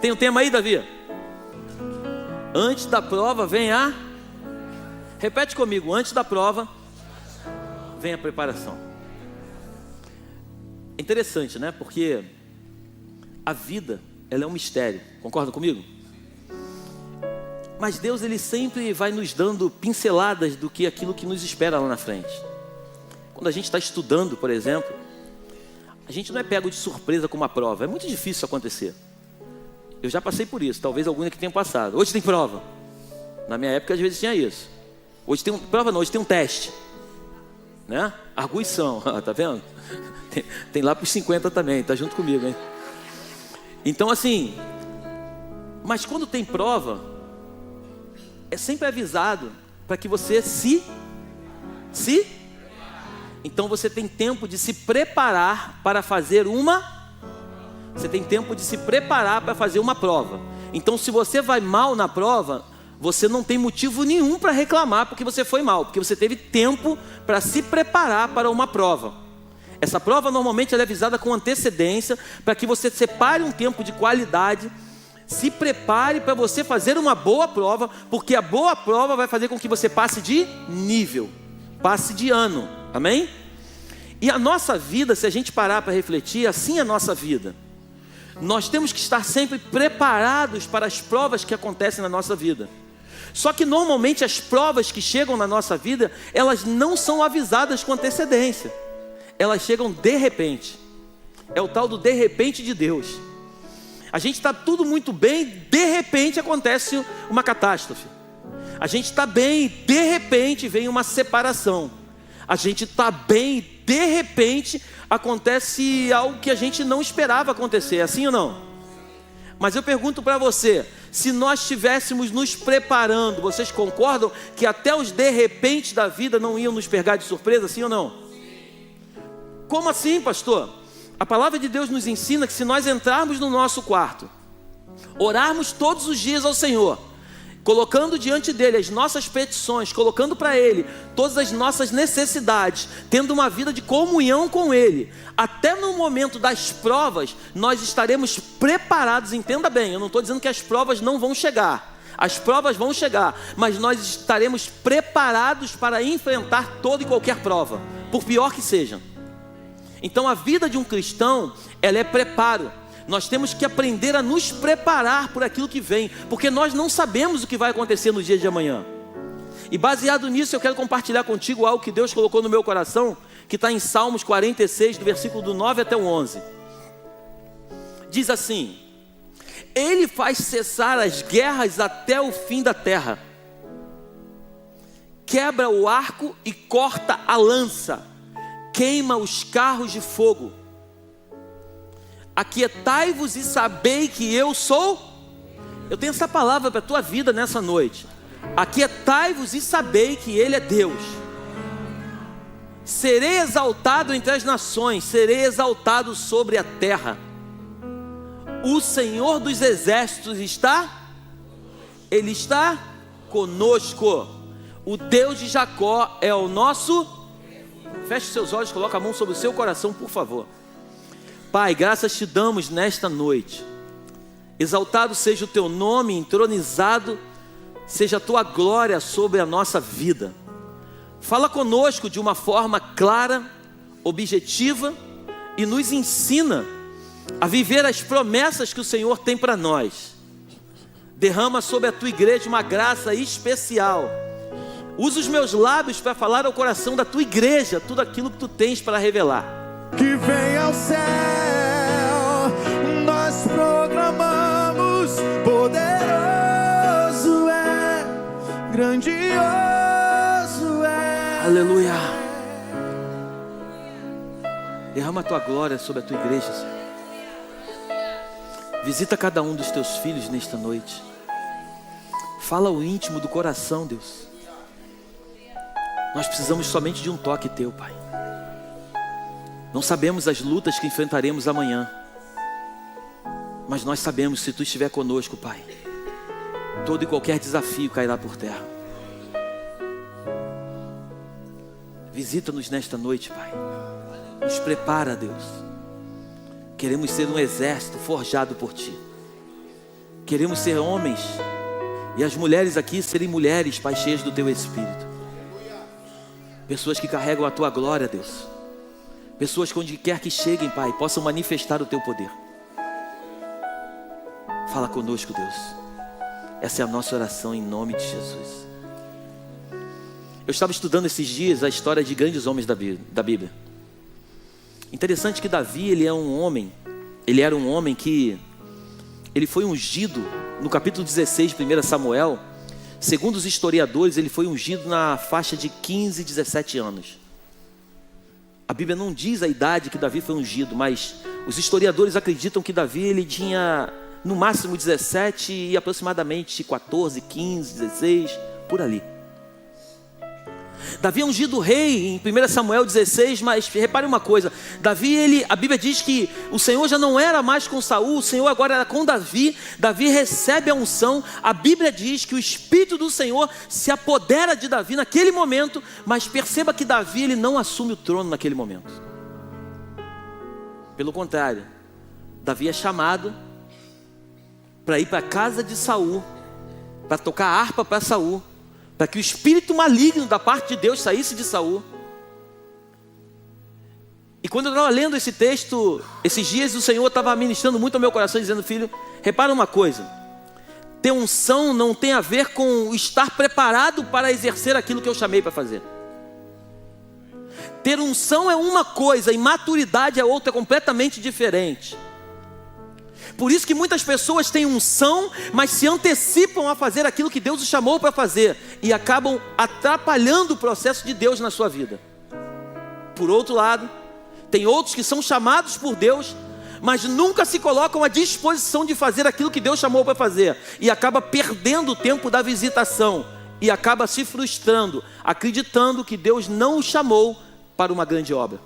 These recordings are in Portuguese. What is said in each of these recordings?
Tem um tema aí, Davi? Antes da prova vem a... Repete comigo, antes da prova vem a preparação. É interessante, né? Porque a vida, ela é um mistério. Concorda comigo? Mas Deus, ele sempre vai nos dando pinceladas do que aquilo que nos espera lá na frente. Quando a gente está estudando, por exemplo, a gente não é pego de surpresa com uma prova. É muito difícil isso acontecer. Eu já passei por isso, talvez alguns aqui tenham passado. Hoje tem prova. Na minha época, às vezes tinha isso. Hoje tem prova não, hoje tem um teste, né? Arguição, tá vendo? Tem lá para os 50 também, tá junto comigo, hein? Então assim, mas quando tem prova, é sempre avisado para que você então você tem tempo de se preparar para fazer Você tem tempo de se preparar para fazer uma prova. Então se você vai mal na prova, você não tem motivo nenhum para reclamar porque você foi mal, porque você teve tempo para se preparar para uma prova. Essa prova normalmente ela é avisada com antecedência, para que você separe um tempo de qualidade, se prepare para você fazer uma boa prova, porque a boa prova vai fazer com que você passe de nível, passe de ano, amém? E a nossa vida, se a gente parar para refletir, assim é a nossa vida. Nós temos que estar sempre preparados para as provas que acontecem na nossa vida. Só que normalmente as provas que chegam na nossa vida, elas não são avisadas com antecedência. Elas chegam de repente. É o tal do de repente de Deus. A gente está tudo muito bem, de repente acontece uma catástrofe. A gente está bem, de repente vem uma separação. A gente está bem, de repente acontece algo que a gente não esperava acontecer, assim ou não? Mas eu pergunto para você, se nós estivéssemos nos preparando, vocês concordam que até os de repente da vida não iam nos pegar de surpresa, sim ou não? Como assim, pastor? A palavra de Deus nos ensina que se nós entrarmos no nosso quarto, orarmos todos os dias ao Senhor, colocando diante dele as nossas petições, colocando para ele todas as nossas necessidades, tendo uma vida de comunhão com ele, até no momento das provas, nós estaremos preparados. Entenda bem, eu não estou dizendo que as provas não vão chegar, as provas vão chegar, mas nós estaremos preparados para enfrentar toda e qualquer prova, por pior que seja. Então a vida de um cristão, ela é preparo. Nós temos que aprender a nos preparar por aquilo que vem, porque nós não sabemos o que vai acontecer no dia de amanhã. E baseado nisso, eu quero compartilhar contigo algo que Deus colocou no meu coração, que está em Salmos 46, do versículo do 9 até o 11. Diz assim: Ele faz cessar as guerras até o fim da terra, quebra o arco e corta a lança, queima os carros de fogo. Aquietai-vos e sabei que eu sou. Eu tenho essa palavra para a tua vida nessa noite. Aquietai-vos e sabei que Ele é Deus. Serei exaltado entre as nações, serei exaltado sobre a terra. O Senhor dos exércitos Ele está conosco. O Deus de Jacó é o nosso. Feche seus olhos, coloca a mão sobre o seu coração, por favor. Pai, graças te damos nesta noite. Exaltado seja o teu nome, entronizado seja a tua glória sobre a nossa vida. Fala conosco de uma forma clara, objetiva e nos ensina a viver as promessas que o Senhor tem para nós. Derrama sobre a tua igreja uma graça especial. Usa os meus lábios para falar ao coração da tua igreja tudo aquilo que tu tens para revelar. Que vem ao céu, nós proclamamos, poderoso é, grandioso é. Aleluia. Derrama a tua glória sobre a tua igreja, Senhor. Visita cada um dos teus filhos nesta noite. Fala o íntimo do coração, Deus. Nós precisamos somente de um toque teu, Pai. Não sabemos as lutas que enfrentaremos amanhã, mas nós sabemos, se tu estiver conosco, Pai, todo e qualquer desafio cairá por terra. Visita-nos nesta noite, Pai. Nos prepara, Deus. Queremos ser um exército forjado por Ti. queremos ser homens, e as mulheres aqui serem mulheres, Pai, cheias do Teu Espírito. Pessoas que carregam a Tua glória, Deus. Pessoas que onde quer que cheguem, Pai, possam manifestar o Teu poder. Fala conosco, Deus. Essa é a nossa oração em nome de Jesus. Eu estava estudando esses dias a história de grandes homens da Bíblia. Interessante que Davi, ele era um homem que ele foi ungido no capítulo 16 de 1 Samuel. Segundo os historiadores, ele foi ungido na faixa de 15, 17 anos. A Bíblia não diz a idade que Davi foi ungido, mas os historiadores acreditam que Davi ele tinha no máximo 17 e aproximadamente 14, 15, 16, por ali. Davi é ungido rei em 1 Samuel 16, mas repare uma coisa, Davi, a Bíblia diz que o Senhor já não era mais com Saul, o Senhor agora era com Davi. Davi recebe a unção. A Bíblia diz que o Espírito do Senhor se apodera de Davi naquele momento, mas perceba que Davi ele não assume o trono naquele momento. Pelo contrário, Davi é chamado para ir para a casa de Saul, para tocar harpa para Saul, para que o espírito maligno da parte de Deus saísse de Saul. E quando eu estava lendo esse texto, esses dias o Senhor estava ministrando muito ao meu coração, dizendo: filho, repara uma coisa, ter unção não tem a ver com estar preparado para exercer aquilo que eu chamei para fazer. Ter unção é uma coisa e maturidade é outra, completamente diferente. Por isso que muitas pessoas têm unção, mas se antecipam a fazer aquilo que Deus os chamou para fazer e acabam atrapalhando o processo de Deus na sua vida. Por outro lado, tem outros que são chamados por Deus, mas nunca se colocam à disposição de fazer aquilo que Deus chamou para fazer e acaba perdendo o tempo da visitação e acaba se frustrando, acreditando que Deus não o chamou para uma grande obra.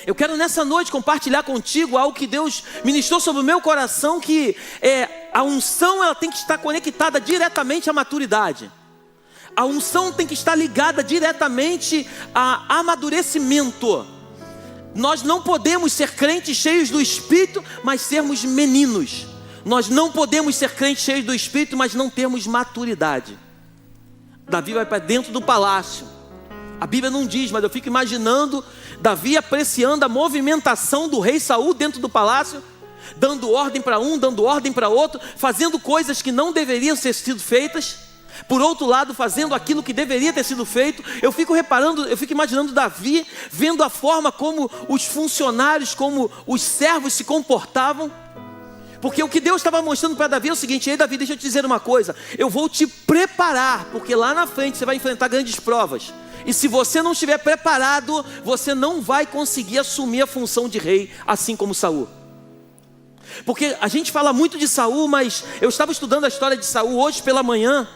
Eu quero nessa noite compartilhar contigo algo que Deus ministrou sobre o meu coração, que a unção ela tem que estar conectada diretamente à maturidade. A unção tem que estar ligada diretamente a amadurecimento. Nós não podemos ser crentes cheios do Espírito, mas sermos meninos. Nós não podemos ser crentes cheios do Espírito, mas não termos maturidade. Davi vai para dentro do palácio. A Bíblia não diz, mas eu fico imaginando Davi apreciando a movimentação do rei Saul dentro do palácio, dando ordem para um, dando ordem para outro, fazendo coisas que não deveriam ter sido feitas. Por outro lado, fazendo aquilo que deveria ter sido feito. Eu fico imaginando Davi, vendo a forma como os funcionários, como os servos se comportavam. Porque o que Deus estava mostrando para Davi é o seguinte: ei Davi, deixa eu te dizer uma coisa, eu vou te preparar, porque lá na frente você vai enfrentar grandes provas. E se você não estiver preparado, você não vai conseguir assumir a função de rei, assim como Saul. Porque a gente fala muito de Saul, mas eu estava estudando a história de Saul hoje pela manhã,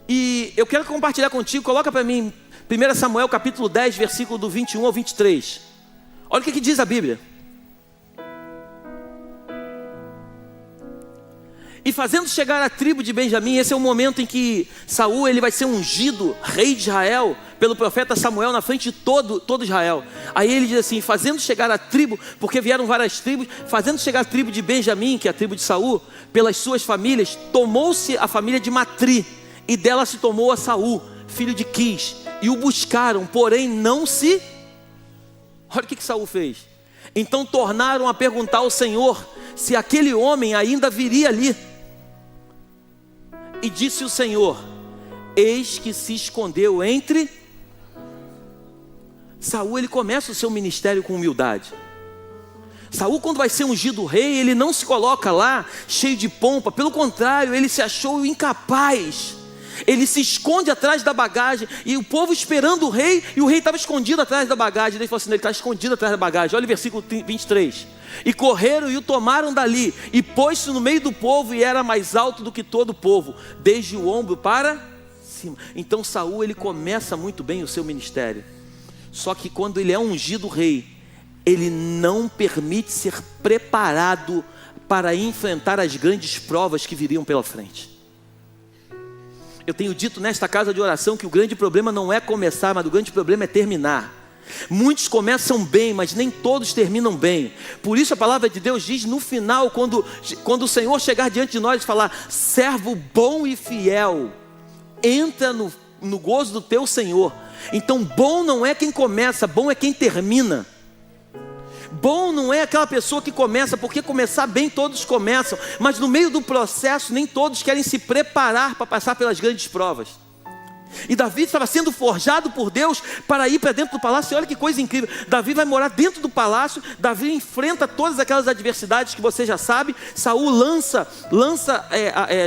e eu quero compartilhar contigo. Coloca para mim 1 Samuel capítulo 10, versículo do 21 ao 23. Olha o que diz a Bíblia. E fazendo chegar a tribo de Benjamim, esse é o momento em que Saul ele vai ser ungido rei de Israel pelo profeta Samuel na frente de todo Israel. Aí ele diz assim: fazendo chegar a tribo, porque vieram várias tribos, fazendo chegar a tribo de Benjamim, que é a tribo de Saul, pelas suas famílias, tomou-se a família de Matri, e dela se tomou a Saul, filho de Quis, e o buscaram, porém não se... Olha o que Saul fez. Então tornaram a perguntar ao Senhor se aquele homem ainda viria ali. E disse o Senhor: eis que se escondeu entre... Saul ele começa o seu ministério com humildade. Saul, quando vai ser ungido rei, ele não se coloca lá cheio de pompa. Pelo contrário, ele se achou incapaz. Ele se esconde atrás da bagagem. E o povo esperando o rei, e o rei estava escondido atrás da bagagem. Ele falou assim: ele está escondido atrás da bagagem. Olha o versículo 23. E correram e o tomaram dali, e pôs-se no meio do povo, e era mais alto do que todo o povo, desde o ombro para cima. Então Saul ele começa muito bem o seu ministério. Só que quando ele é ungido rei, ele não permite ser preparado para enfrentar as grandes provas que viriam pela frente. Eu tenho dito nesta casa de oração que o grande problema não é começar, mas o grande problema é terminar. Muitos começam bem, mas nem todos terminam bem. Por isso a palavra de Deus diz no final, quando o Senhor chegar diante de nós e falar: servo bom e fiel, entra no gozo do teu Senhor. Então bom não é quem começa, bom é quem termina. Bom não é aquela pessoa que começa, porque começar bem todos começam, mas no meio do processo nem todos querem se preparar para passar pelas grandes provas. E Davi estava sendo forjado por Deus para ir para dentro do palácio. E olha que coisa incrível, Davi vai morar dentro do palácio. Davi enfrenta todas aquelas adversidades que você já sabe. Saul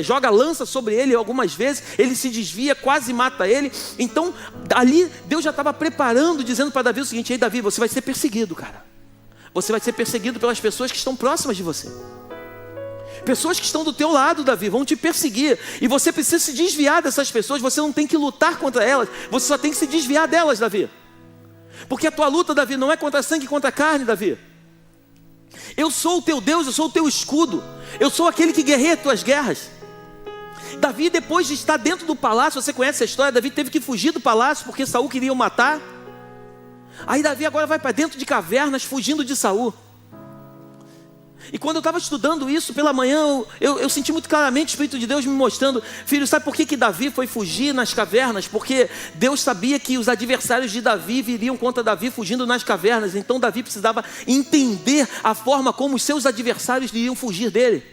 joga lança sobre ele algumas vezes. Ele se desvia, quase mata ele. Então ali Deus já estava preparando, dizendo para Davi o seguinte: ei Davi, você vai ser perseguido, cara. Você vai ser perseguido pelas pessoas que estão próximas de você. Pessoas que estão do teu lado, Davi, vão te perseguir. E você precisa se desviar dessas pessoas. Você não tem que lutar contra elas. Você só tem que se desviar delas, Davi. Porque a tua luta, Davi, não é contra sangue e contra carne, Davi. Eu sou o teu Deus, eu sou o teu escudo. Eu sou aquele que guerreia as tuas guerras. Davi, depois de estar dentro do palácio, você conhece a história, Davi teve que fugir do palácio porque Saul queria o matar. Aí Davi agora vai para dentro de cavernas, fugindo de Saul. E quando eu estava estudando isso pela manhã, eu senti muito claramente o Espírito de Deus me mostrando: filho, sabe por que Davi foi fugir nas cavernas? Porque Deus sabia que os adversários de Davi viriam contra Davi fugindo nas cavernas. Então Davi precisava entender a forma como os seus adversários iriam fugir dele.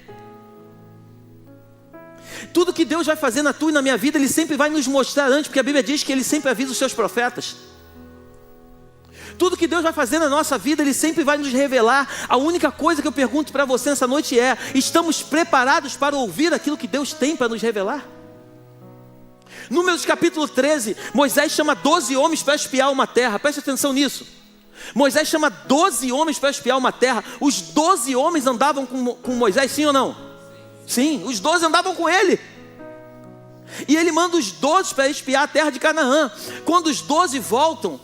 Tudo que Deus vai fazer na tua e na minha vida, Ele sempre vai nos mostrar antes, porque a Bíblia diz que Ele sempre avisa os seus profetas. Tudo que Deus vai fazer na nossa vida, Ele sempre vai nos revelar. A única coisa que eu pergunto para você nessa noite é: estamos preparados para ouvir aquilo que Deus tem para nos revelar? Números capítulo 13, Moisés chama 12 homens para espiar uma terra. Preste atenção nisso. Moisés chama 12 homens para espiar uma terra. Os 12 homens andavam com Moisés, sim ou não? Sim, os 12 andavam com ele. E ele manda os 12 para espiar a terra de Canaã. Quando os 12 voltam,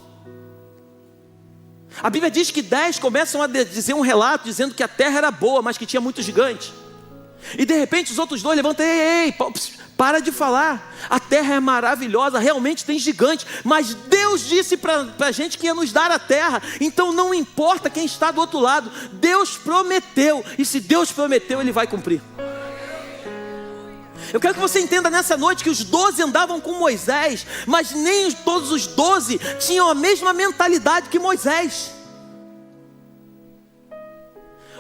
a Bíblia diz que 10 começam a dizer um relato dizendo que a terra era boa, mas que tinha muitos gigantes. E de repente os outros 2 levantam: ei, para de falar. A terra é maravilhosa, realmente tem gigantes, mas Deus disse para a gente que ia nos dar a terra. Então não importa quem está do outro lado, Deus prometeu. E se Deus prometeu, Ele vai cumprir. Eu quero que você entenda nessa noite que os 12 andavam com Moisés, mas nem todos os 12 tinham a mesma mentalidade que Moisés.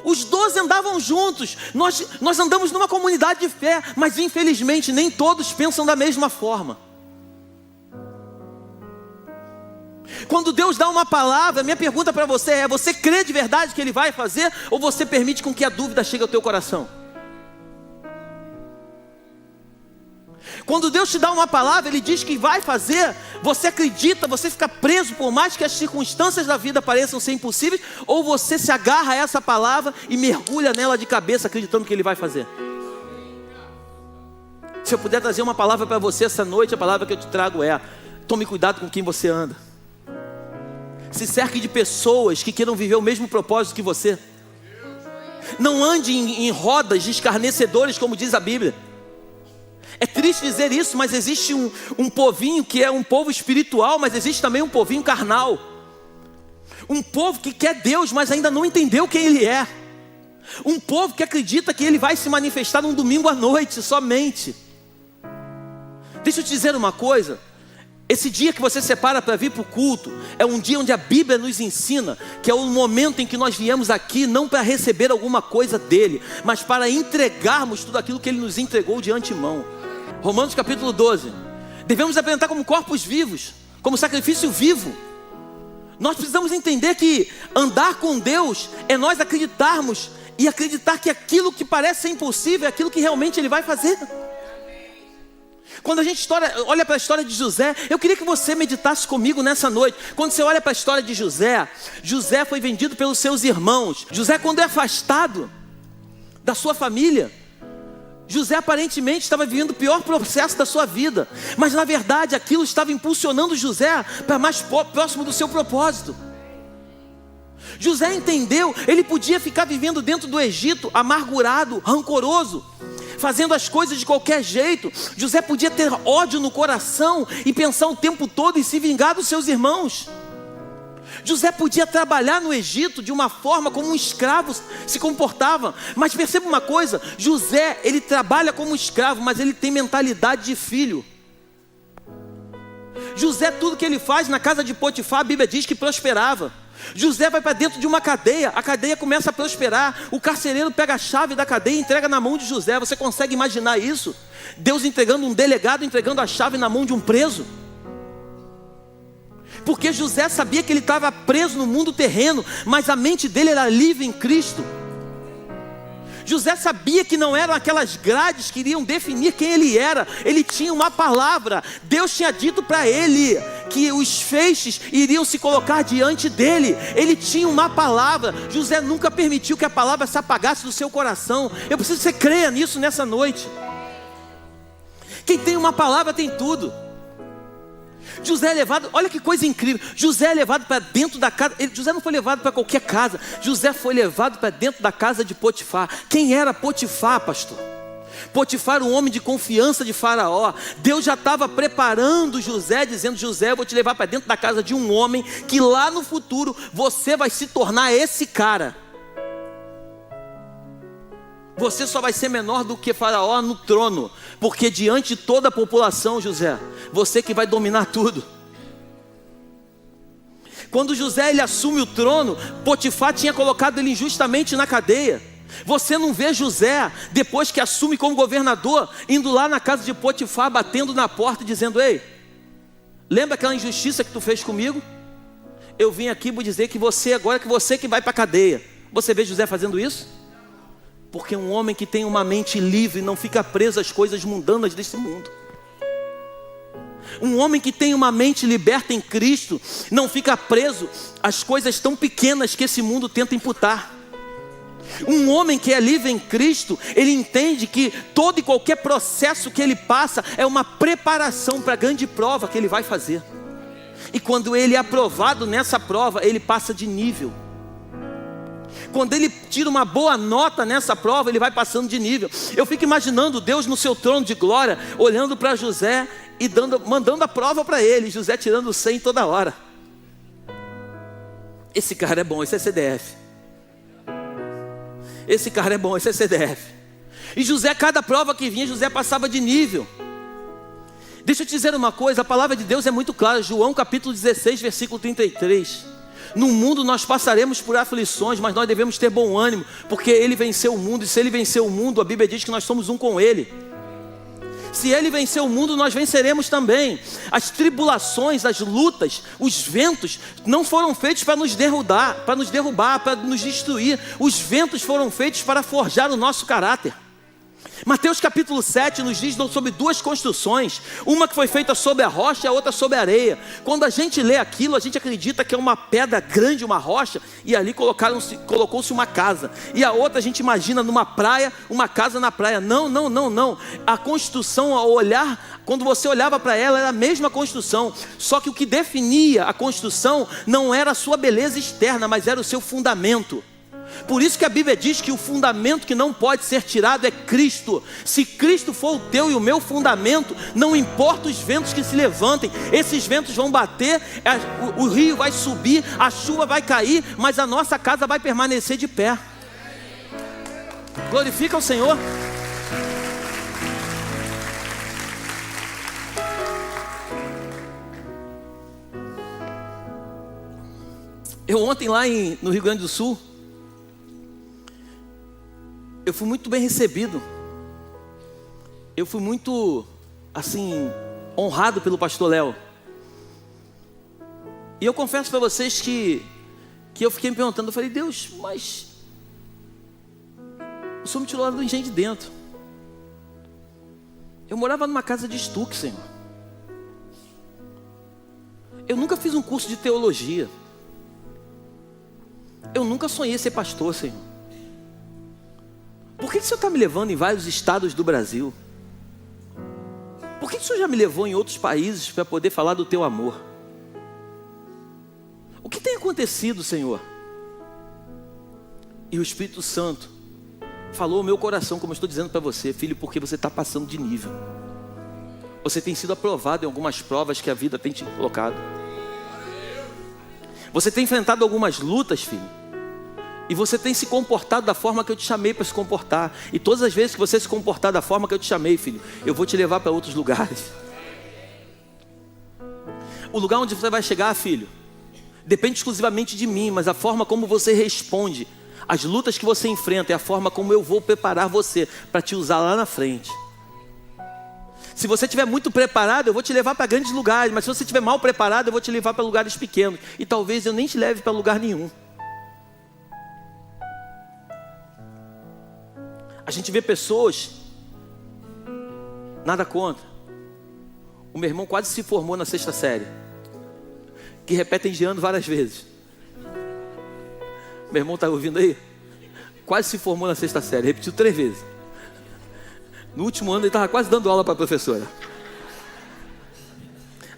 Os 12 andavam juntos. Nós andamos numa comunidade de fé, mas infelizmente nem todos pensam da mesma forma. Quando Deus dá uma palavra, minha pergunta para você é: você crê de verdade que Ele vai fazer, ou você permite com que a dúvida chegue ao teu coração? Quando Deus te dá uma palavra, Ele diz que vai fazer, você acredita, você fica preso, por mais que as circunstâncias da vida pareçam ser impossíveis, ou você se agarra a essa palavra e mergulha nela de cabeça, acreditando que Ele vai fazer? Se eu puder trazer uma palavra para você essa noite, a palavra que eu te trago é: tome cuidado com quem você anda. Se cerque de pessoas que queiram viver o mesmo propósito que você. Não ande em rodas de escarnecedores, como diz a Bíblia. É triste dizer isso, mas existe um povinho que é um povo espiritual, mas existe também um povinho carnal. Um povo que quer Deus, mas ainda não entendeu quem Ele é. Um povo que acredita que Ele vai se manifestar num domingo à noite somente. Deixa eu te dizer uma coisa: esse dia que você separa para vir para o culto é um dia onde a Bíblia nos ensina que é o momento em que nós viemos aqui não para receber alguma coisa dEle, mas para entregarmos tudo aquilo que Ele nos entregou de antemão. Romanos capítulo 12. Devemos apresentar como corpos vivos, como sacrifício vivo. Nós precisamos entender que andar com Deus é nós acreditarmos e acreditar que aquilo que parece ser impossível é aquilo que realmente Ele vai fazer. Quando a gente olha para a história de José, eu queria que você meditasse comigo nessa noite. Quando você olha para a história de José, José foi vendido pelos seus irmãos. José, quando é afastado da sua família, José aparentemente estava vivendo o pior processo da sua vida, mas na verdade aquilo estava impulsionando José para mais próximo do seu propósito. José entendeu, ele podia ficar vivendo dentro do Egito, amargurado, rancoroso, fazendo as coisas de qualquer jeito. José podia ter ódio no coração e pensar o tempo todo em se vingar dos seus irmãos. José podia trabalhar no Egito de uma forma como um escravo se comportava. Mas perceba uma coisa, José, ele trabalha como escravo, mas ele tem mentalidade de filho. José, tudo que ele faz na casa de Potifar, a Bíblia diz que prosperava. José vai para dentro de uma cadeia, a cadeia começa a prosperar. O carcereiro pega a chave da cadeia e entrega na mão de José. Você consegue imaginar isso? Deus entregando um delegado, entregando a chave na mão de um preso? Porque José sabia que ele estava preso no mundo terreno, mas a mente dele era livre em Cristo. José sabia que não eram aquelas grades que iriam definir quem ele era. Ele tinha uma palavra. Deus tinha dito para ele que os feixes iriam se colocar diante dele. Ele tinha uma palavra. José nunca permitiu que a palavra se apagasse do seu coração. Eu preciso que você creia nisso nessa noite. Quem tem uma palavra tem tudo. José é levado, olha que coisa incrível, José é levado para dentro da casa. José não foi levado para qualquer casa, José foi levado para dentro da casa de Potifar. Quem era Potifar, pastor? Potifar era um homem de confiança de Faraó. Deus já estava preparando José, dizendo: José, eu vou te levar para dentro da casa de um homem que lá no futuro você vai se tornar esse cara. Você só vai ser menor do que Faraó no trono, porque diante de toda a população, José, você que vai dominar tudo. Quando José ele assume o trono, Potifar tinha colocado ele injustamente na cadeia. Você não vê José, depois que assume como governador, indo lá na casa de Potifar, batendo na porta e dizendo: ei, lembra aquela injustiça que tu fez comigo? Eu vim aqui vou dizer que você, agora que você que vai para a cadeia. Você vê José fazendo isso? Porque um homem que tem uma mente livre não fica preso às coisas mundanas desse mundo. Um homem que tem uma mente liberta em Cristo não fica preso às coisas tão pequenas que esse mundo tenta imputar. Um homem que é livre em Cristo, ele entende que todo e qualquer processo que ele passa é uma preparação para a grande prova que ele vai fazer. E quando ele é aprovado nessa prova, ele passa de nível. Quando ele tira uma boa nota nessa prova, ele vai passando de nível. Eu fico imaginando Deus no seu trono de glória, olhando para José e mandando a prova para ele. José tirando 100 toda hora. Esse cara é bom, esse é CDF. Esse cara é bom, esse é CDF. E José, cada prova que vinha, José passava de nível. Deixa eu te dizer uma coisa, a palavra de Deus é muito clara. João capítulo 16, versículo 33. No mundo nós passaremos por aflições, mas nós devemos ter bom ânimo, porque Ele venceu o mundo. E se Ele venceu o mundo, a Bíblia diz que nós somos um com Ele. Se Ele venceu o mundo, nós venceremos também. As tribulações, as lutas, os ventos não foram feitos para nos derrubar, para nos destruir. Os ventos foram feitos para forjar o nosso caráter. Mateus capítulo 7 nos diz sobre duas construções, uma que foi feita sobre a rocha e a outra sobre a areia. Quando a gente lê aquilo, a gente acredita que é uma pedra grande, uma rocha, e ali colocou-se uma casa. E a outra a gente imagina numa praia, uma casa na praia. Não. A construção, ao olhar, quando você olhava para ela, era a mesma construção. Só que o que definia a construção não era a sua beleza externa, mas era o seu fundamento. Por isso que a Bíblia diz que o fundamento que não pode ser tirado é Cristo. Se Cristo for o teu e o meu fundamento, não importa os ventos que se levantem, esses ventos vão bater, o rio vai subir, a chuva vai cair, mas a nossa casa vai permanecer de pé. Glorifica o Senhor. Eu ontem lá no Rio Grande do Sul, eu fui muito bem recebido. Eu fui muito, assim, honrado pelo pastor Léo. E eu confesso para vocês que eu fiquei me perguntando, eu falei: Deus, mas o Senhor me tirou lá do engenho de dentro. Eu morava numa casa de estuque, Senhor. Eu nunca fiz um curso de teologia. Eu nunca sonhei ser pastor, Senhor. Por que o Senhor está me levando em vários estados do Brasil? Por que o Senhor já me levou em outros países para poder falar do teu amor? O que tem acontecido, Senhor? E o Espírito Santo falou ao meu coração, como eu estou dizendo para você: filho, porque você está passando de nível. Você tem sido aprovado em algumas provas que a vida tem te colocado. Você tem enfrentado algumas lutas, filho. E você tem se comportado da forma que eu te chamei para se comportar. E todas as vezes que você se comportar da forma que eu te chamei, filho, eu vou te levar para outros lugares. O lugar onde você vai chegar, filho, depende exclusivamente de mim, mas a forma como você responde às lutas que você enfrenta é a forma como eu vou preparar você para te usar lá na frente. Se você estiver muito preparado, eu vou te levar para grandes lugares, mas se você estiver mal preparado, eu vou te levar para lugares pequenos. E talvez eu nem te leve para lugar nenhum. A gente vê pessoas, nada contra. O meu irmão quase se formou na 6ª série, que repetem de ano várias vezes. Meu irmão está ouvindo aí? Quase se formou na 6ª série, repetiu 3 vezes. No último ano ele estava quase dando aula para a professora.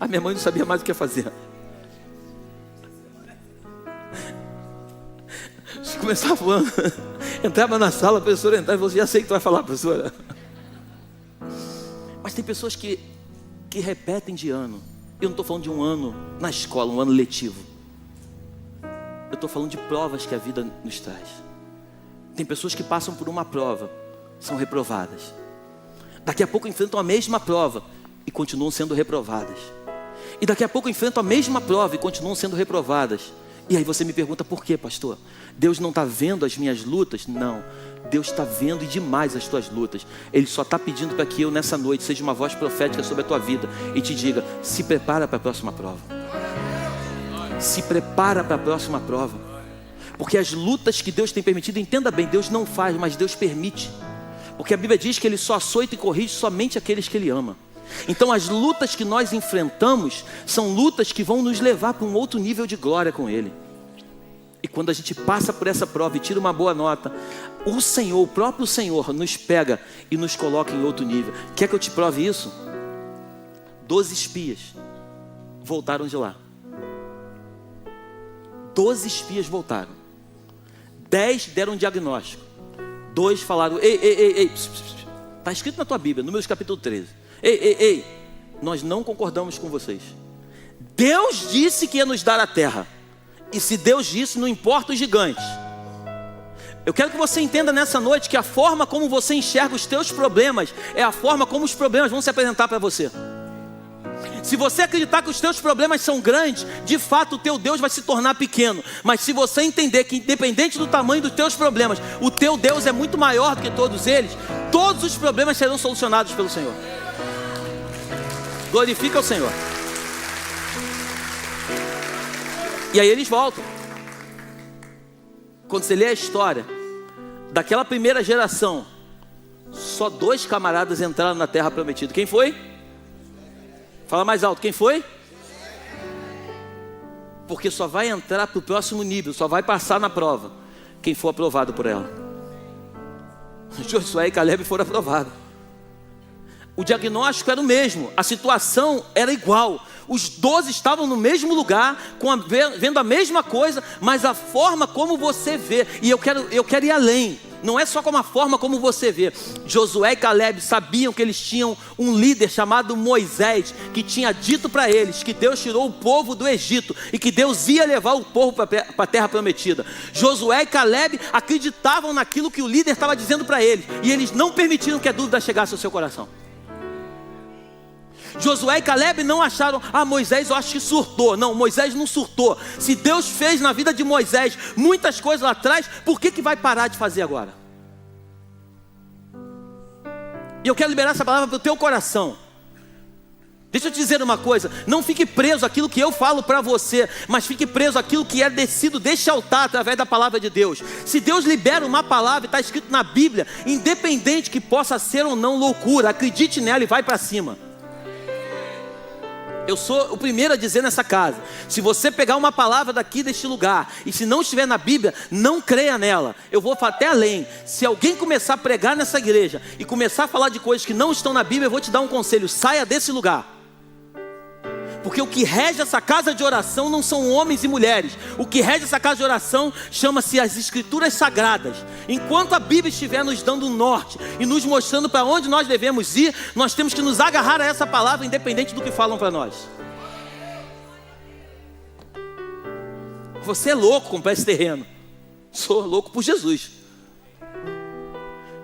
A minha mãe não sabia mais o que ia fazer. Começava falando, entrava na sala, a professora entrava e falou assim: já sei o que tu vai falar, professora. Mas tem pessoas que repetem de ano. Eu não estou falando de um ano na escola, um ano letivo. Eu estou falando de provas que a vida nos traz. Tem pessoas que passam por uma prova, são reprovadas. Daqui a pouco enfrentam a mesma prova e continuam sendo reprovadas. E daqui a pouco enfrentam a mesma prova e continuam sendo reprovadas. E aí você me pergunta: por quê, pastor? Deus não está vendo as minhas lutas? Não, Deus está vendo e demais as tuas lutas. Ele só está pedindo para que eu nessa noite seja uma voz profética sobre a tua vida e te diga: se prepara para a próxima prova. Se prepara para a próxima prova. Porque as lutas que Deus tem permitido, entenda bem, Deus não faz, mas Deus permite. Porque a Bíblia diz que Ele só açoita e corrige somente aqueles que Ele ama. Então as lutas que nós enfrentamos são lutas que vão nos levar para um outro nível de glória com Ele. E quando a gente passa por essa prova e tira uma boa nota, o Senhor, o próprio Senhor, nos pega e nos coloca em outro nível. Quer que eu te prove isso? 12 espias voltaram de lá. 12 espias voltaram. 10 deram diagnóstico. 2 falaram: ei, está escrito na tua Bíblia, Números capítulo 13. Ei, nós não concordamos com vocês. Deus disse que ia nos dar a terra. E se Deus disse, não importa os gigantes. Eu quero que você entenda nessa noite que a forma como você enxerga os teus problemas é a forma como os problemas vão se apresentar para você. Se você acreditar que os teus problemas são grandes, de fato o teu Deus vai se tornar pequeno. Mas se você entender que independente do tamanho dos teus problemas, o teu Deus é muito maior do que todos eles, todos os problemas serão solucionados pelo Senhor. Glorifica o Senhor. E aí eles voltam. Quando você lê a história daquela primeira geração, só 2 camaradas entraram na terra prometida. Quem foi? Fala mais alto, quem foi? Porque só vai entrar para o próximo nível, só vai passar na prova quem for aprovado por ela. Josué e Caleb foram aprovados. O diagnóstico era o mesmo, a situação era igual. Os 12 estavam no mesmo lugar, vendo a mesma coisa, mas a forma como você vê. E eu quero ir além. Não é só como a forma como você vê. Josué e Caleb sabiam que eles tinham um líder chamado Moisés, que tinha dito para eles que Deus tirou o povo do Egito e que Deus ia levar o povo para a terra prometida. Josué e Caleb acreditavam naquilo que o líder estava dizendo para eles, e eles não permitiram que a dúvida chegasse ao seu coração. Josué e Caleb não acharam: Moisés eu acho que surtou. Não, Moisés não surtou. Se Deus fez na vida de Moisés muitas coisas lá atrás, por que vai parar de fazer agora? E eu quero liberar essa palavra para o teu coração. Deixa eu te dizer uma coisa: não fique preso àquilo que eu falo para você, mas fique preso àquilo que é descido deste altar através da palavra de Deus. Se Deus libera uma palavra e está escrito na Bíblia, independente que possa ser ou não loucura, acredite nela e vai para cima. Eu sou o primeiro a dizer nessa casa: se você pegar uma palavra daqui deste lugar e se não estiver na Bíblia, não creia nela. Eu vou até além. Se alguém começar a pregar nessa igreja e começar a falar de coisas que não estão na Bíblia, eu vou te dar um conselho: saia desse lugar. Porque o que rege essa casa de oração não são homens e mulheres. O que rege essa casa de oração chama-se as Escrituras Sagradas. Enquanto a Bíblia estiver nos dando um norte e nos mostrando para onde nós devemos ir, nós temos que nos agarrar a essa palavra, independente do que falam para nós. Você é louco comprar esse terreno. Sou louco por Jesus.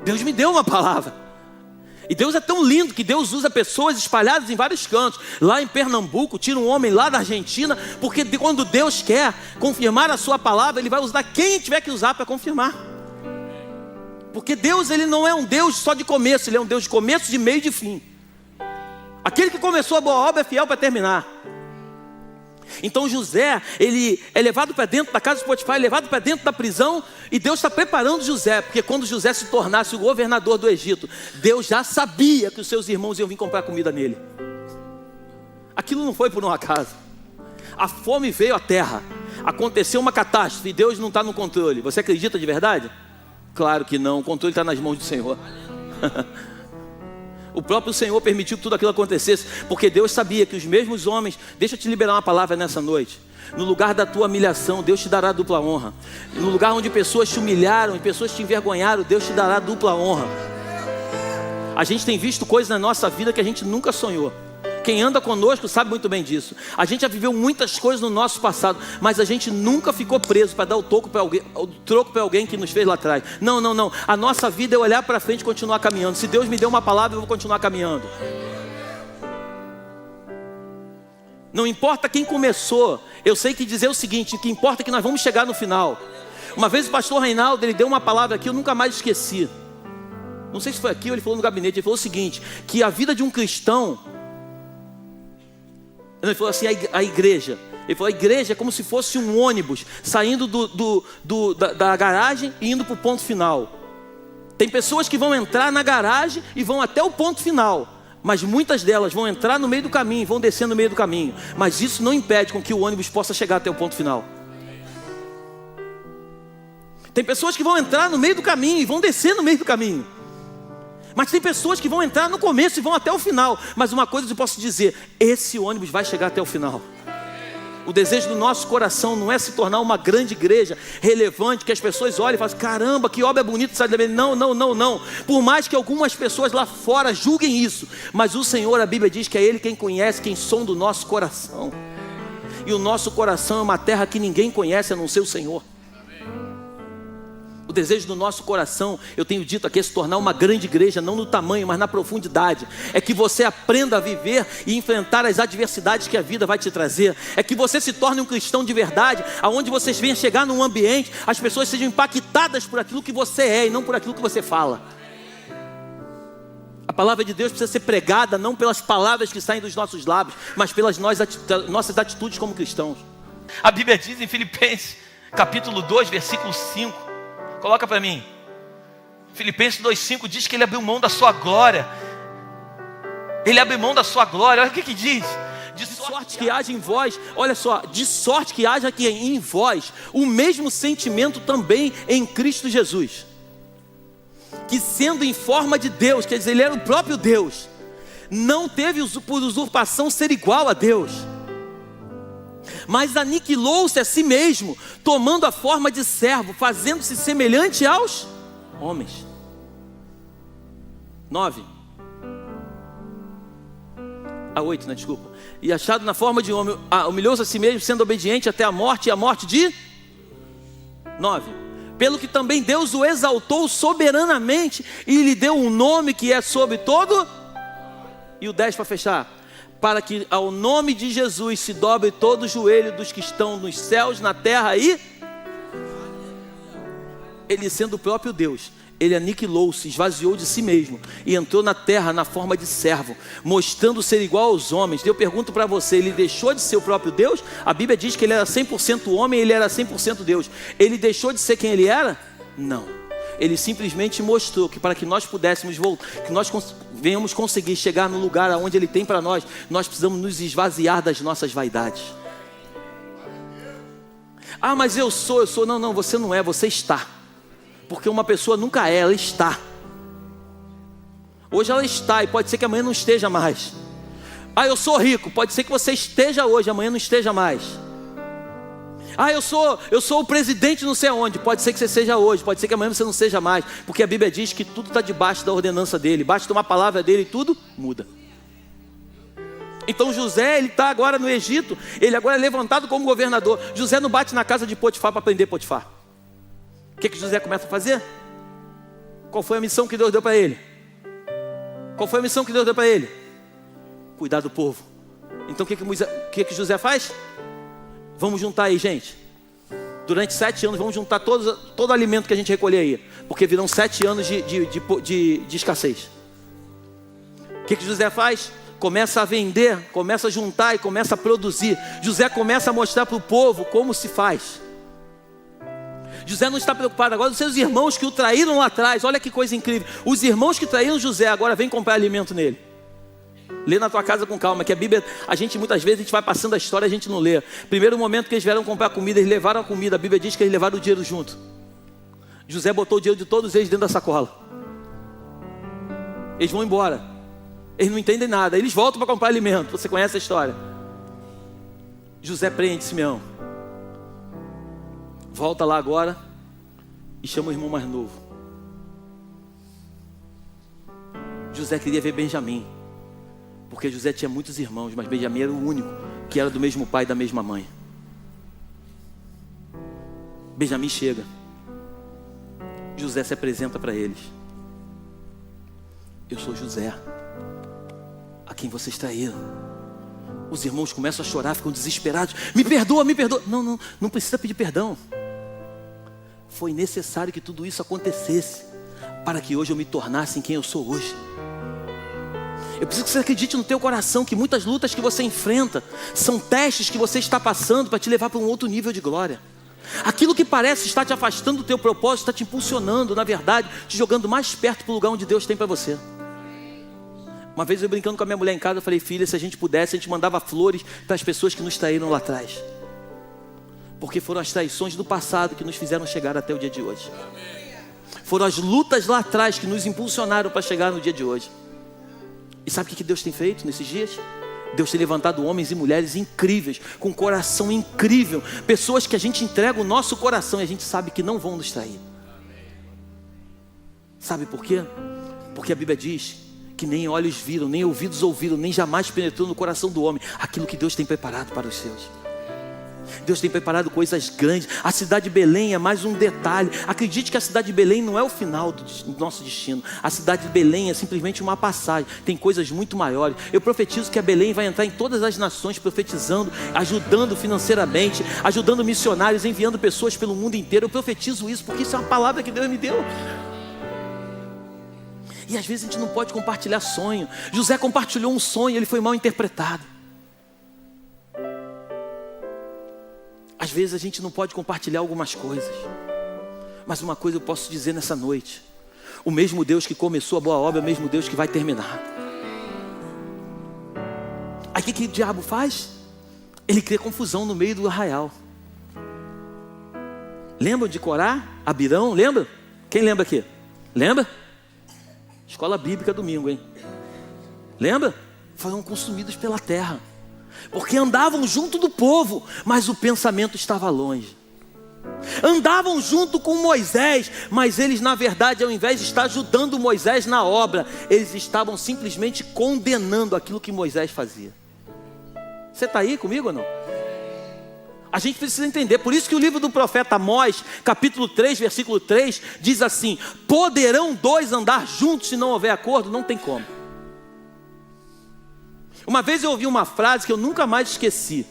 Deus me deu uma palavra. E Deus é tão lindo que Deus usa pessoas espalhadas em vários cantos. Lá em Pernambuco, tira um homem lá da Argentina, porque quando Deus quer confirmar a sua palavra, Ele vai usar quem tiver que usar para confirmar. Porque Deus, Ele não é um Deus só de começo, Ele é um Deus de começo, de meio e de fim. Aquele que começou a boa obra é fiel para terminar. Então José, ele é levado para dentro da casa de Potifar, é levado para dentro da prisão, e Deus está preparando José, porque quando José se tornasse o governador do Egito, Deus já sabia que os seus irmãos iam vir comprar comida nele. Aquilo não foi por um acaso. A fome veio à terra, aconteceu uma catástrofe, e Deus não está no controle. Você acredita de verdade? Claro que não, o controle está nas mãos do Senhor. O próprio Senhor permitiu que tudo aquilo acontecesse, porque Deus sabia que os mesmos homens... Deixa eu te liberar uma palavra nessa noite. No lugar da tua humilhação, Deus te dará dupla honra. No lugar onde pessoas te humilharam e pessoas te envergonharam, Deus te dará dupla honra. A gente tem visto coisas na nossa vida que a gente nunca sonhou. Quem anda conosco sabe muito bem disso. A gente já viveu muitas coisas no nosso passado, mas a gente nunca ficou preso para dar o troco para alguém que nos fez lá atrás. Não. A nossa vida é olhar para frente e continuar caminhando. Se Deus me deu uma palavra, eu vou continuar caminhando. Não importa quem começou. Eu sei que dizer o seguinte: o que importa é que nós vamos chegar no final. Uma vez o pastor Reinaldo, ele deu uma palavra aqui, eu nunca mais esqueci. Não sei se foi aqui ou ele falou no gabinete. Ele falou o seguinte: que a vida de um cristão... Ele falou assim, a igreja. Ele falou, a igreja é como se fosse um ônibus saindo da garagem e indo para o ponto final. Tem pessoas que vão entrar na garagem e vão até o ponto final, mas muitas delas vão entrar no meio do caminho, vão descer no meio do caminho. Mas isso não impede com que o ônibus possa chegar até o ponto final. Tem pessoas que vão entrar no meio do caminho e vão descer no meio do caminho. Mas tem pessoas que vão entrar no começo e vão até o final. Mas uma coisa eu posso dizer: esse ônibus vai chegar até o final. O desejo do nosso coração não é se tornar uma grande igreja relevante, que as pessoas olhem e falem, caramba, que obra bonita, sabe? Não. Por mais que algumas pessoas lá fora julguem isso, mas o Senhor, a Bíblia diz que é Ele quem conhece, quem sonda o nosso coração. E o nosso coração é uma terra que ninguém conhece a não ser o Senhor. O desejo do nosso coração, eu tenho dito aqui, é se tornar uma grande igreja, não no tamanho, mas na profundidade. É que você aprenda a viver e enfrentar as adversidades que a vida vai te trazer. É que você se torne um cristão de verdade, aonde vocês venham chegar num ambiente, as pessoas sejam impactadas por aquilo que você é e não por aquilo que você fala. A palavra de Deus precisa ser pregada não pelas palavras que saem dos nossos lábios, mas pelas nossas atitudes como cristãos. A Bíblia diz em Filipenses, capítulo 2, versículo 5, coloca para mim. Filipenses 2,5 diz que Ele abriu mão da sua glória. Ele abriu mão da sua glória. Olha o que diz: de sorte que haja em vós, olha só, de sorte que haja aqui em vós o mesmo sentimento também em Cristo Jesus, que sendo em forma de Deus, quer dizer, Ele era o próprio Deus, não teve por usurpação ser igual a Deus, mas aniquilou-se a si mesmo, tomando a forma de servo, fazendo-se semelhante aos homens. 9 a 8, né? Desculpa. E achado na forma de homem, humilhou-se a si mesmo, sendo obediente até a morte, e a morte de 9. Pelo que também Deus o exaltou soberanamente e lhe deu um nome que é sobre todo. E o 10 para fechar: para que ao nome de Jesus se dobre todo o joelho dos que estão nos céus, na terra e... Ele, sendo o próprio Deus, Ele aniquilou-se, esvaziou de si mesmo e entrou na terra na forma de servo, mostrando ser igual aos homens. Eu pergunto para você, Ele deixou de ser o próprio Deus? A Bíblia diz que Ele era 100% homem, Ele era 100% Deus. Ele deixou de ser quem Ele era? Não. Ele simplesmente mostrou que para que nós pudéssemos voltar, que nós venhamos conseguir chegar no lugar onde Ele tem para nós, nós precisamos nos esvaziar das nossas vaidades. Ah, mas eu sou. Não, você não é, você está. Porque uma pessoa nunca é, ela está. Hoje ela está e pode ser que amanhã não esteja mais. Ah, eu sou rico, pode ser que você esteja hoje, amanhã não esteja mais. Ah, eu sou o presidente não sei aonde, pode ser que você seja hoje, pode ser que amanhã você não seja mais, porque a Bíblia diz que tudo está debaixo da ordenança dele, basta uma palavra dele e tudo muda. Então José, ele está agora no Egito, ele agora é levantado como governador. José não bate na casa de Potifar para prender Potifar. O que José começa a fazer? Qual foi a missão que Deus deu para ele? Qual foi a missão que Deus deu para ele? Cuidar do povo. Então o que José faz? Vamos juntar aí, gente. Durante 7 anos, vamos juntar todo o alimento que a gente recolher aí. Porque virão 7 anos de escassez. O que José faz? Começa a vender, começa a juntar e começa a produzir. José começa a mostrar para o povo como se faz. José não está preocupado agora. Os seus irmãos que o traíram lá atrás, olha que coisa incrível. Os irmãos que traíram José agora vêm comprar alimento nele. Lê na tua casa com calma, que a Bíblia, muitas vezes a gente vai passando a história e a gente não lê. Primeiro momento que eles vieram comprar comida, eles levaram a comida. A Bíblia diz que eles levaram o dinheiro junto. José botou o dinheiro de todos eles dentro da sacola. Eles vão embora. Eles não entendem nada. Eles voltam para comprar alimento. Você conhece a história. José prende Simeão. Volta lá agora e chama o irmão mais novo. José queria ver Benjamim, porque José tinha muitos irmãos, mas Benjamim era o único que era do mesmo pai e da mesma mãe. Benjamim chega. José se apresenta para eles. Eu sou José, a quem vocês traíram. Os irmãos começam a chorar, ficam desesperados. Me perdoa, me perdoa. Não precisa pedir perdão. Foi necessário que tudo isso acontecesse para que hoje eu me tornasse em quem eu sou hoje. Eu preciso que você acredite no teu coração que muitas lutas que você enfrenta são testes que você está passando para te levar para um outro nível de glória. Aquilo que parece estar te afastando do teu propósito está te impulsionando, na verdade, te jogando mais perto para o lugar onde Deus tem para você. Uma vez eu brincando com a minha mulher em casa, eu falei: filha, se a gente pudesse, a gente mandava flores para as pessoas que nos traíram lá atrás. Porque foram as traições do passado que nos fizeram chegar até o dia de hoje. Foram as lutas lá atrás que nos impulsionaram para chegar no dia de hoje. E sabe o que Deus tem feito nesses dias? Deus tem levantado homens e mulheres incríveis, com coração incrível. Pessoas que a gente entrega o nosso coração e a gente sabe que não vão nos trair. Sabe por quê? Porque a Bíblia diz que nem olhos viram, nem ouvidos ouviram, nem jamais penetrou no coração do homem aquilo que Deus tem preparado para os seus. Deus tem preparado coisas grandes. A cidade de Belém é mais um detalhe. Acredite que a cidade de Belém não é o final do nosso destino. A cidade de Belém é simplesmente uma passagem. Tem coisas muito maiores. Eu profetizo que a Belém vai entrar em todas as nações, profetizando, ajudando financeiramente, ajudando missionários, enviando pessoas pelo mundo inteiro. Eu profetizo isso porque isso é uma palavra que Deus me deu. E às vezes a gente não pode compartilhar sonho. José compartilhou um sonho, ele foi mal interpretado. Às vezes a gente não pode compartilhar algumas coisas. Mas uma coisa eu posso dizer nessa noite: o mesmo Deus que começou a boa obra é o mesmo Deus que vai terminar. Aí o que o diabo faz? Ele cria confusão no meio do arraial. Lembram de Corá, Abirão? Lembra? Quem lembra aqui? Lembra? Escola bíblica domingo, hein? Lembra? Foram consumidos pela terra, porque andavam junto do povo, mas o pensamento estava longe. Andavam junto com Moisés, mas eles na verdade, ao invés de estar ajudando Moisés na obra, eles estavam simplesmente condenando aquilo que Moisés fazia. Você está aí comigo ou não? A gente precisa entender. Por isso que o livro do profeta Amós, capítulo 3, versículo 3, diz assim: poderão dois andar juntos se não houver acordo? Não tem como. Uma vez eu ouvi uma frase que eu nunca mais esqueci: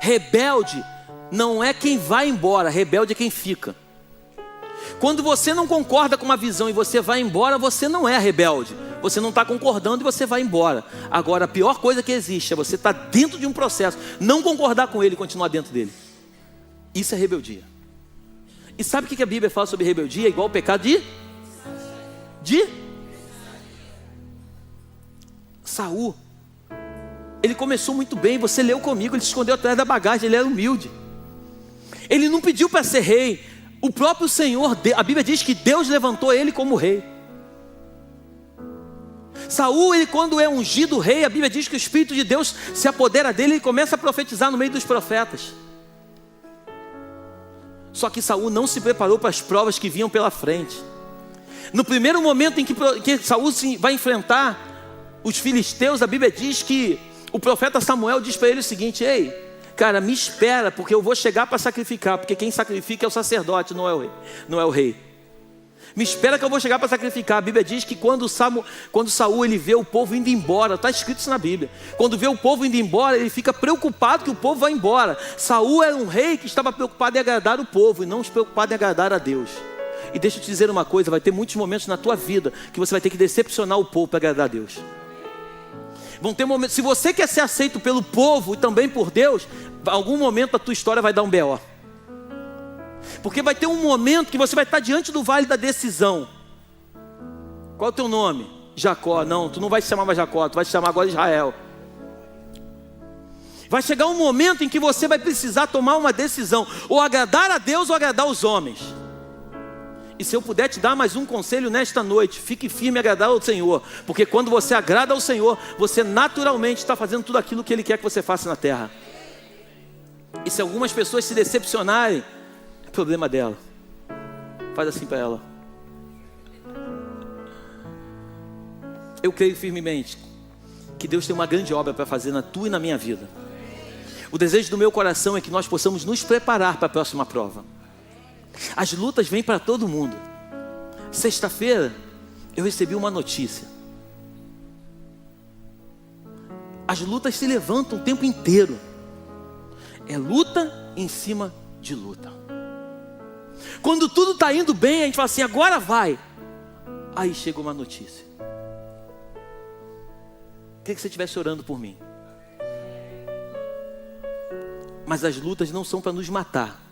rebelde não é quem vai embora, rebelde é quem fica. Quando você não concorda com uma visão e você vai embora, você não é rebelde. Você não está concordando e você vai embora. Agora, a pior coisa que existe é você estar dentro de um processo, não concordar com ele e continuar dentro dele. Isso é rebeldia. E sabe o que a Bíblia fala sobre rebeldia? É igual o pecado de Saul. Ele começou muito bem, você leu comigo, ele se escondeu atrás da bagagem, ele era humilde. Ele não pediu para ser rei. O próprio Senhor, a Bíblia diz que Deus levantou ele como rei. Saul, ele quando é ungido rei, a Bíblia diz que o Espírito de Deus se apodera dele e começa a profetizar no meio dos profetas. Só que Saul não se preparou para as provas que vinham pela frente. No primeiro momento em que Saul vai enfrentar os filisteus, a Bíblia diz que o profeta Samuel diz para ele o seguinte: ei, cara, me espera, porque eu vou chegar para sacrificar, porque quem sacrifica é o sacerdote, não é o rei. Me espera que eu vou chegar para sacrificar. A Bíblia diz que quando Saul ele vê o povo indo embora, está escrito isso na Bíblia. Quando vê o povo indo embora, ele fica preocupado que o povo vai embora. Saul era um rei que estava preocupado em agradar o povo e não preocupado em agradar a Deus. E deixa eu te dizer uma coisa, vai ter muitos momentos na tua vida que você vai ter que decepcionar o povo para agradar a Deus. Vão ter momentos, se você quer ser aceito pelo povo e também por Deus, em algum momento a tua história vai dar um B.O. Porque vai ter um momento que você vai estar diante do vale da decisão. Qual é o teu nome? Jacó. Não, tu não vai se chamar mais Jacó, tu vai se chamar agora Israel. Vai chegar um momento em que você vai precisar tomar uma decisão, ou agradar a Deus ou agradar os homens. E se eu puder te dar mais um conselho nesta noite, fique firme em agradar ao Senhor. Porque quando você agrada ao Senhor, você naturalmente está fazendo tudo aquilo que Ele quer que você faça na terra. E se algumas pessoas se decepcionarem, é problema dela. Faz assim para ela. Eu creio firmemente que Deus tem uma grande obra para fazer na tua e na minha vida. O desejo do meu coração é que nós possamos nos preparar para a próxima prova. As lutas vêm para todo mundo. Sexta-feira eu recebi uma notícia. As lutas se levantam o tempo inteiro. É luta em cima de luta. Quando tudo está indo bem, a gente fala assim, agora vai. Aí chega uma notícia. Queria que você estivesse orando por mim. Mas as lutas não são para nos matar.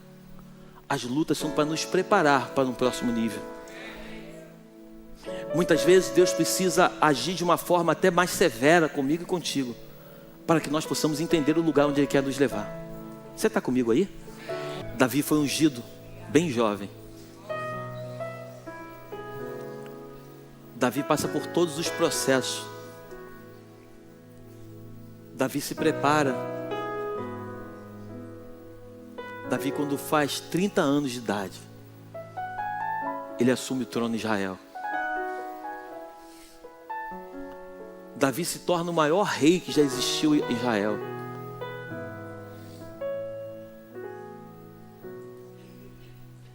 As lutas são para nos preparar para um próximo nível. Muitas vezes Deus precisa agir de uma forma até mais severa comigo e contigo, para que nós possamos entender o lugar onde Ele quer nos levar. Você está comigo aí? Davi foi ungido bem jovem. Davi passa por todos os processos. Davi se prepara. Davi, quando faz 30 anos de idade, ele assume o trono de Israel. Davi se torna o maior rei que já existiu em Israel.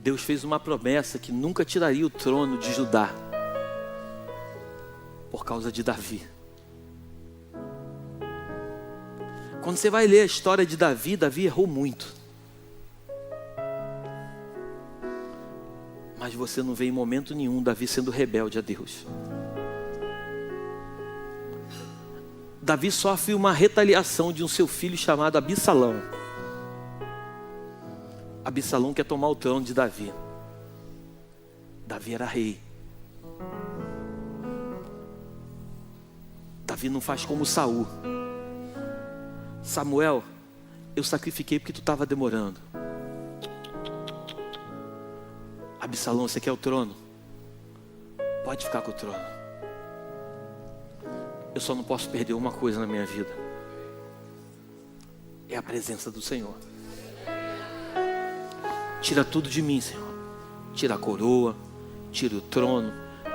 Deus fez uma promessa que nunca tiraria o trono de Judá por causa de Davi. Quando você vai ler a história de Davi, Davi errou muito. Mas você não vê em momento nenhum Davi sendo rebelde a Deus. Davi sofre uma retaliação de um seu filho chamado Absalão. Absalão quer tomar o trono de Davi. Davi era rei. Davi não faz como Saul. Samuel, eu sacrifiquei porque tu estava demorando. Absalão, você quer o trono? Pode ficar com o trono. Eu só não posso perder uma coisa na minha vida. É a presença do Senhor. Tira tudo de mim, Senhor. Tira a coroa, tira o trono,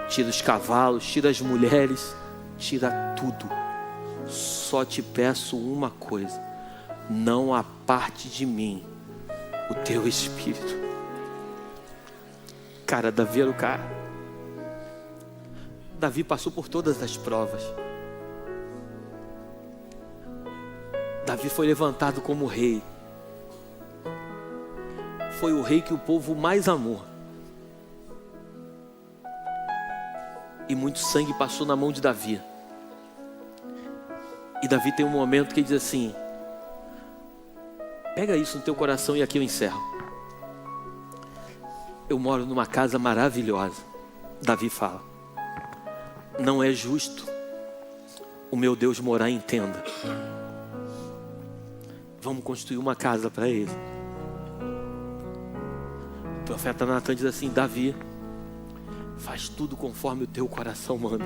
tira os cavalos, tira as mulheres, tira tudo. Só te peço uma coisa: não aparte de mim o teu espírito. Cara, Davi era o cara. Davi passou por todas as provas. Davi foi levantado como rei. Foi o rei que o povo mais amou. E muito sangue passou na mão de Davi. E Davi tem um momento que ele diz assim: pega isso no teu coração e aqui eu encerro. Eu moro numa casa maravilhosa. Davi fala: não é justo o meu Deus morar em tenda. Vamos construir uma casa para ele. O profeta Natan diz assim: Davi, faz tudo conforme o teu coração manda.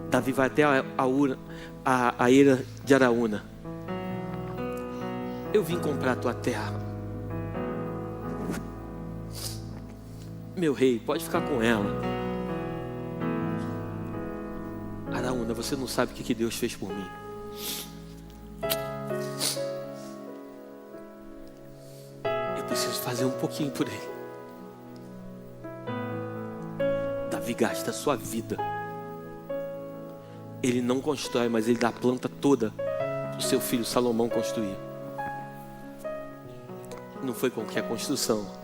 Davi vai até a eira de Araúna. Eu vim comprar a tua terra. Meu rei, pode ficar com ela. Mas você não sabe o que Deus fez por mim. Eu preciso fazer um pouquinho por ele. Davi gasta a sua vida. Ele não constrói, mas ele dá a planta toda para o seu filho Salomão construir. Não foi qualquer construção.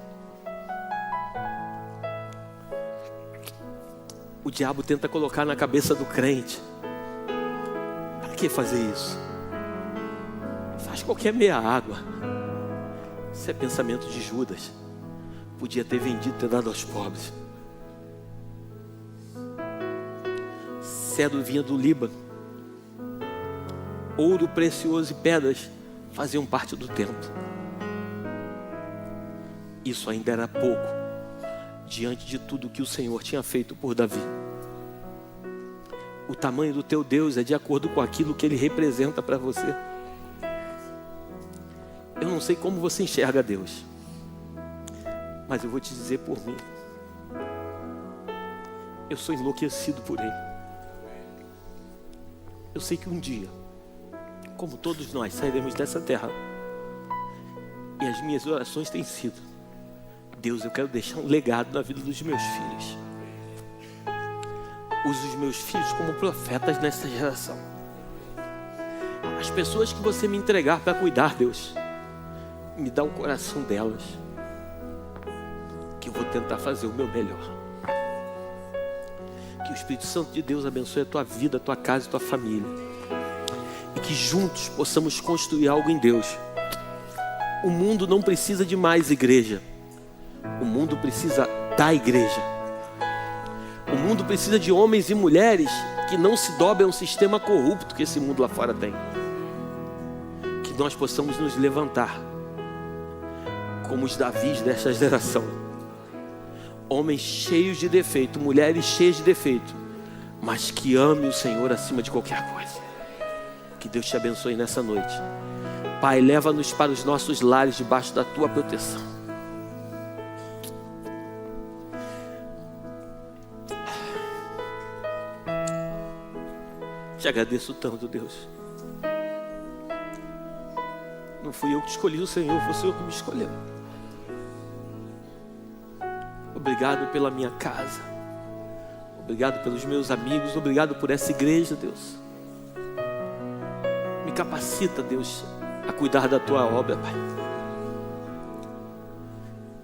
O diabo tenta colocar na cabeça do crente: para que fazer isso? Faz qualquer meia água. Isso é pensamento de Judas. Podia ter vendido e ter dado aos pobres. Cedro vinha do Líbano. Ouro precioso e pedras faziam parte do templo. Isso ainda era pouco diante de tudo que o Senhor tinha feito por Davi. O tamanho do teu Deus é de acordo com aquilo que Ele representa para você. Eu não sei como você enxerga Deus, mas eu vou te dizer por mim. Eu sou enlouquecido por Ele. Eu sei que um dia, como todos nós, sairemos dessa terra. E as minhas orações têm sido: Deus, eu quero deixar um legado na vida dos meus filhos. Use os meus filhos como profetas nesta geração. As pessoas que você me entregar para cuidar, Deus, me dá o coração delas, que eu vou tentar fazer o meu melhor. Que o Espírito Santo de Deus abençoe a tua vida, a tua casa e a tua família. E que juntos possamos construir algo em Deus. O mundo não precisa de mais igreja. O mundo precisa da igreja. O mundo precisa de homens e mulheres que não se dobrem a um sistema corrupto que esse mundo lá fora tem. Que nós possamos nos levantar como os Davis desta geração. Homens cheios de defeito, mulheres cheias de defeito, mas que amem o Senhor acima de qualquer coisa. Que Deus te abençoe nessa noite. Pai, leva-nos para os nossos lares debaixo da tua proteção. Te agradeço tanto, Deus. Não fui eu que escolhi o Senhor, foi o Senhor que me escolheu. Obrigado pela minha casa. Obrigado pelos meus amigos. Obrigado por essa igreja, Deus. Me capacita, Deus, a cuidar da tua obra, Pai.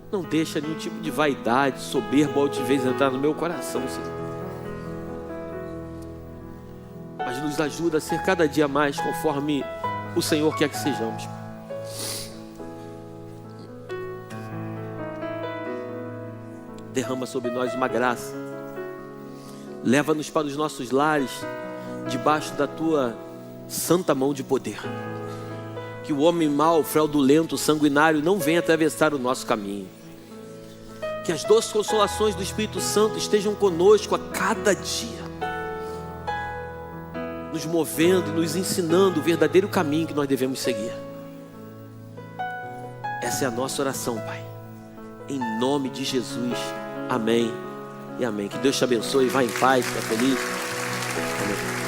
Não deixa nenhum tipo de vaidade, soberba ou altivez entrar no meu coração, Senhor. Mas nos ajuda a ser cada dia mais conforme o Senhor quer que sejamos, Pai. Derrama sobre nós uma graça. Leva-nos para os nossos lares debaixo da tua santa mão de poder. Que o homem mau, fraudulento, sanguinário não venha atravessar o nosso caminho. Que as doces consolações do Espírito Santo estejam conosco a cada dia, nos movendo, nos ensinando o verdadeiro caminho que nós devemos seguir. Essa é a nossa oração, Pai. Em nome de Jesus. Amém e amém. Que Deus te abençoe. Vá em paz, fica feliz. Amém.